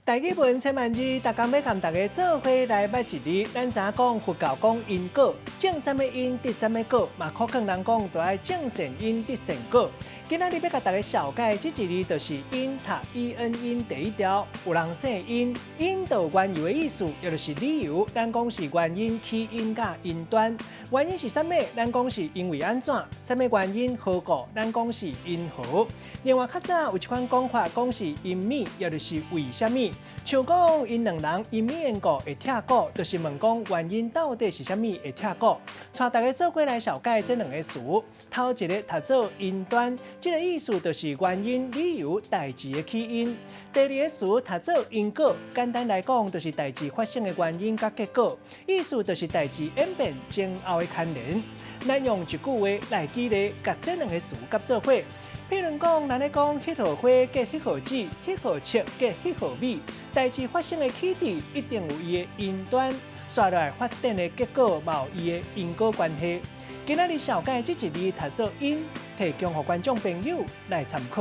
大基本千万字，大家要跟大家做伙来捌一字。咱知影讲佛教讲因果，种什么因得什么果，嘛可更人讲都爱种善因得善果。今仔日要甲大家小解这一字，就是因读 EN 因第一条，有人姓因，因就缘由的意思，也就是理由。咱讲是原因、起因甲因端。原因是啥物？咱讲是因为安怎？啥物原因？何故？咱讲是因何？另外较早有一款讲法，讲是因咪，也就是为虾米？像讲因两人因咪缘故会拆鼓，就是问讲原因到底是虾米会拆鼓？带大家做过来小解这两个词。头一个读做因端，这个意思就是原因、理由、代志的起因。第二个词读做因果，简单来讲就是代志发生的原因甲结果，意思就是代志演变前后的牵连。咱用一句话来举例，甲这两个词合做伙。譬如讲，咱咧讲迄号花结迄号籽，迄号树结迄号米，代志发生的起点一定有伊的因端，刷来发展的结果嘛有伊的因果关系。今仔日小解这一字读做因，提供给观众朋友来参考。